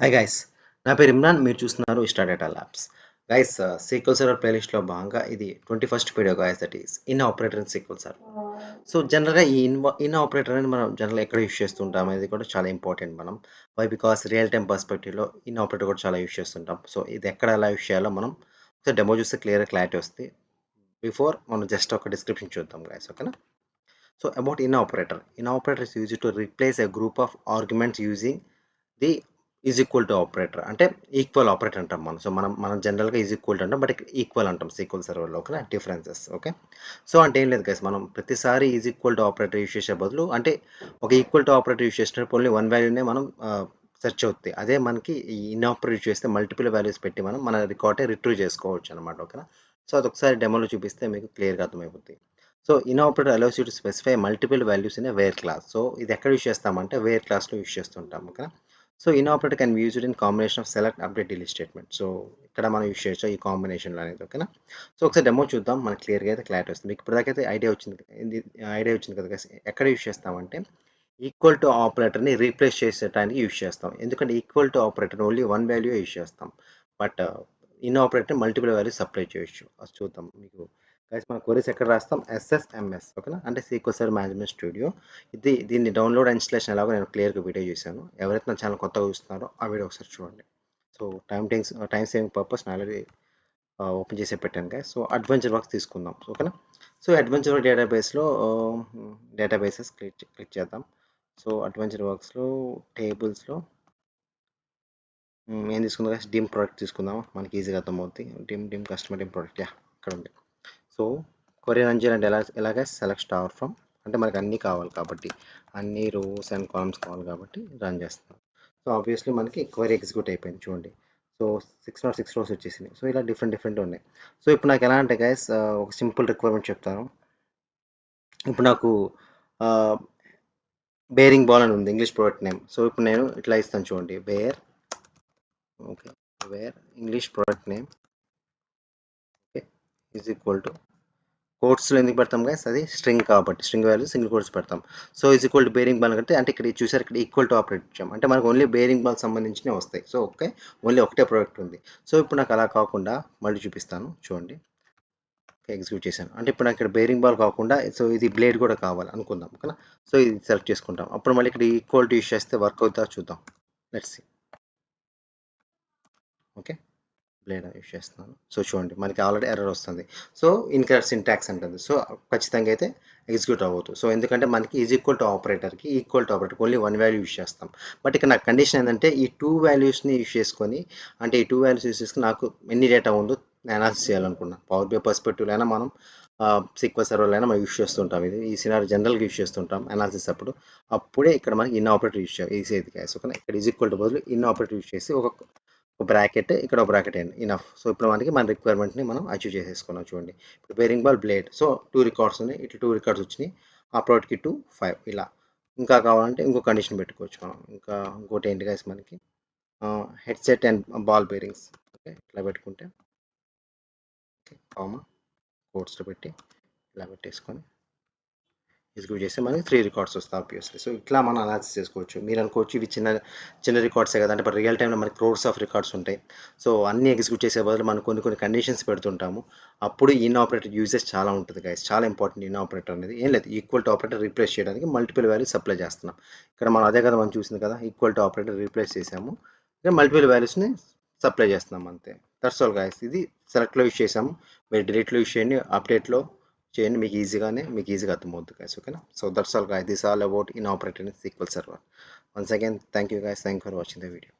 Hi guys, నా పేరు ఇమ్రాన్. మీరు చూస్తున్నారు Ishta data labs. Guys, SQL server ప్లేలిస్ట్లో భాగంగా ఇది 21st video guys, that is in operator in SQL server. So జనరల్గా ఈ ఇన్ ఆపరేటర్ అనేది మనం జనరల్గా ఎక్కడ యూస్ చేస్తుంటాం అనేది కూడా చాలా ఇంపార్టెంట్. మనం వై బికాస్ రియల్ టైమ్ పర్స్పెక్టివ్లో ఇన్ ఆపరేటర్ కూడా చాలా యూస్ చేస్తుంటాం. సో ఇది ఎక్కడ ఎలా యూస్ చేయాలో మనం ఒకసారి డెమో చూస్తే క్లారిటీ వస్తుంది. బిఫోర్ మనం జస్ట్ ఒక డిస్క్రిప్షన్ చూద్దాం గైస్, ఓకేనా? So about in operator is use to replace a group of arguments using the is equal to operator. అంటే ఈక్వల్ ఆపరేటర్ అంటాం మనం. సో మనం జనరల్గా ఈజ్ ఈక్వల్ టు అంటాం, బట్ ఈక్వల్ అంటాం సీక్వెల్ సర్వర్లో. Okay, differences. ఓకే, సో అంటే ఏం లేదు గైస్, మనం ప్రతిసారి is equal to operator use చేసే బదులు, అంటే ఒక ఈక్వల్ టు ఆపరేటర్ యూస్ చేసినప్పుడు ఓన్లీ వన్ వాల్యూనే మనం సెర్చ్ అవుతాయి. అదే మనకి ఈ ఇన్ ఆపరేటర్ యూస్ చేస్తే మల్టిపుల్ వాల్యూస్ పెట్టి మనం మన రికార్డే రిట్రీవ్ చేసుకోవచ్చు అనమాట. ఓకేనా? సో అదొకసారి డెమోలో చూపిస్తే మీకు క్లియర్గా అర్థమైపోతుంది. So in operator allows you to specify multiple values in where class. So ఇది ఎక్కడ యూస్ చేస్తామంటే వేర్ క్లాస్లో యూస్ చేస్తుంటాం. ఓకేనా? So in operator can be used in combination of select, update, delete statement. So ఇక్కడ మనం యూస్ చేయొచ్చు ఈ కాంబినేషన్లో అనేది. ఓకేనా? సో ఒకసారి డెమో చూద్దాం, మనకి క్లియర్గా అయితే క్లారిటీ వస్తుంది. మీకు ఇప్పటిదాకైతే ఐడియా వచ్చింది కదా guys. ఎక్కడ యూస్ చేస్తామంటే ఈక్వల్ టు ఆపరేటర్ని రీప్లేస్ చేసేటానికి యూస్ చేస్తాం. ఎందుకంటే equal to operator only one value use చేస్తాం, but in operator multiple values supply చేయొచ్చు. అది చూద్దాం. మీకు గైస్ మన క్వరీస్ ఎక్కడ రాస్తాం? ఎస్ఎస్ఎంఎస్. ఓకేనా? అంటే సీక్వెల్ సర్వర్ మేనేజ్మెంట్ స్టూడియో. దీన్ని డౌన్లోడ్ ఇన్స్టలేషన్ ఎలాగో నేను క్లియర్గా వీడియో చేశాను. ఎవరైతే నా ఛానల్ కొత్తగా చూస్తున్నారో ఆ వీడియో ఒకసారి చూడండి. సో టైం సేవింగ్ పర్పస్ నేను ఆల్రెడీ ఓపెన్ చేసే పెట్టాను గైస్. సో అడ్వెంచర్ వర్క్స్ తీసుకుందాం. ఓకేనా? సో అడ్వెంచర్ వర్క్ డేటాబేస్లో డేటాబేసెస్ క్లిక్ చేద్దాం. సో అడ్వెంచర్ వర్క్స్లో టేబుల్స్లో ఏం తీసుకుందాం గైస్? డిమ్ ప్రోడక్ట్ తీసుకుందాం, మనకి ఈజీగా అర్థమవుతుంది. Dim customer dim product, yeah ఇక్కడ ఉంది. సో క్వరీ రన్ చేయాలంటే ఎలాగ సెలెక్ట్ స్టార్ ఫ్రమ్, అంటే మనకి అన్నీ కావాలి కాబట్టి, అన్ని రోస్ అండ్ కాలమ్స్ కావాలి కాబట్టి రన్ చేస్తాం. సో ఆబ్వియస్లీ మనకి క్వరీ ఎగ్జిక్యూట్ అయిపోయింది చూడండి. సో 606 రోస్ వచ్చేసినాయి. సో ఇలా డిఫరెంట్ ఉన్నాయి. సో ఇప్పుడు నాకు ఎలా అంటే గైస్, ఒక సింపుల్ రిక్వైర్మెంట్ చెప్తాను. ఇప్పుడు నాకు బేరింగ్ బాల్ అని ఉంది, ఇంగ్లీష్ ప్రోడక్ట్ నేమ్. సో ఇప్పుడు నేను ఇట్లా ఇస్తాను చూడండి, where English product name is equal to కోట్స్లో ఎందుకు పెడతాం గైస్? అది స్ట్రింగ్ కాబట్టి స్ట్రింగ్ వాల్యూ సింగిల్ కోట్స్ పెడతాం. So is equal to bearing ball అంటే ఇక్కడ చూసారు, ఇక్కడ ఈక్వల్ టు ఆపరేట్ ఇచ్చాం అంటే మనకు ఓన్లీ బేరింగ్ బాల్ సంబంధించినవి వస్తాయి. సో ఓకే, ఓన్లీ ఒకటే ప్రోడక్ట్ ఉంది. సో ఇప్పుడు నాకు అలా కాకుండా మళ్ళీ చూపిస్తాను చూడండి. ఎగ్జిక్యూట్ చేశాను అంటే ఇప్పుడు నాకు ఇక్కడ బేరింగ్ బాల్ కాకుండా, సో ఇది బ్లేడ్ కూడా కావాలి అనుకుందాం. ఓకేనా? సో ఇది సెలెక్ట్ చేసుకుంటాం. అప్పుడు మళ్ళీ ఇక్కడ ఈక్వల్ టు యూస్ చేస్తే వర్క్ అవుతుందా చూద్దాం. Let's see. Okay, blade use చేస్తున్నాను. సో చూడండి, మనకి ఆల్రెడీ ఎర్రర్ వస్తుంది. సో ఇన్కరెక్ట్ సింటాక్స్ అంటుంది. సో ఖచ్చితంగా అయితే ఎగ్జిక్యూట్ అవ్వదు. సో ఎందుకంటే మనకి ఈజ్ ఈక్వల్ టు ఆపరేటర్కి ఓన్లీ వన్ వాల్యూ యూస్ చేస్తాం. బట్ ఇక్కడ నాకు కండిషన్ ఏంటంటే ఈ టూ వాల్యూస్ని యూస్ చేసుకొని, అంటే ఈ టూ వాల్యూస్ యూస్ చేసుకుని నాకు ఎన్ని డేటా ఉందో అనాలిసిస్ చేయాలనుకున్నాను. పవర్ బై పర్స్పెక్టివ్లో అయినా మనం సీక్వెల్ సర్వర్లో అయినా మనం యూస్ చేస్తుంటాం. ఈ సినారీ జనరల్గా యూస్ చేస్తుంటాం అనాలిసిస్ అప్పుడే ఇక్కడ మనకి ఇన్ ఆపరేటర్ యూస్ చేసేది గ్యాస్. ఓకే, ఇక్కడ ఈజ్ ఈక్వల్ టు బదులు ఇన్ ఆపరేటర్ యూస్ చేసి ఒక బ్రాకెట్, ఇక్కడ ఒక బ్రాకెట్ అయ్యింది ఇనఫ్. సో ఇప్పుడు మనకి మన రిక్వైర్మెంట్ని మనం అచీవ్ చేసేసుకున్నాం చూడండి. ఇప్పుడు bearing ball blade, so 2 records ఉన్నాయి, ఇట్లా 2 రికార్డ్స్ వచ్చినాయి. ఆ ప్రోడక్ట్కి 2 5 ఇలా. ఇంకా కావాలంటే ఇంకో కండిషన్ పెట్టుకోవచ్చు మనం. ఇంకా ఇంకోటి ఏంటి గైస్, మనకి headset and ball bearings. Okay, ఇట్లా పెట్టుకుంటే ఓకే, కామా కోడ్స్లో పెట్టి ఇలా పెట్టేసుకొని ఎగ్జిక్యూట్ చేస్తే మనకి 3 రికార్డ్స్ వస్తాయి ఆబ్వియస్లీ. సో ఇట్లా మనం అనాలిసిస్ చేసుకోవచ్చు. మీరు అనుకోవచ్చు ఇవి చిన్న రికార్డ్సే కదా అంటే, బట్ రియల్ టైంలో మనకి క్రోర్స్ ఆఫ్ రికార్డ్స్ ఉంటాయి. సో అన్నీ ఎగ్జిక్యూట్ చేసే బదులు మనం కొన్ని కండిషన్స్ పెడుతుంటాము. అప్పుడు ఇన్ ఆపరేటర్ యూజెస్ చాలా ఉంటుంది గైస్, చాలా ఇంపార్టెంట్. ఇన్ ఆపరేటర్ అనేది ఏం లేదు, ఈక్వల్ టు ఆపరేటర్ రీప్లేస్ చేయడానికి మల్టిపుల్ వాల్యూస్ సప్లై చేస్తున్నాం. ఇక్కడ మనం అదే కదా మనం చూసింది కదా, ఈక్వల్ టు ఆపరేటర్ రీప్లేస్ చేసాము, ఇక్కడ మల్టిపుల్ వాల్యూస్ని సప్లై చేస్తున్నాం అంతే. That's all guys. ఇది సెలెక్ట్లో యూస్ చేసాము, మీరు డిలీట్లో యూస్ చేయండి, అప్డేట్లో చేయండి, మీకు ఈజీగా అర్థమవుతుంది గైస్. ఓకేనా? So that's all guys, this all about in operator in SQL server. Once again thank you guys, thank for watching the video.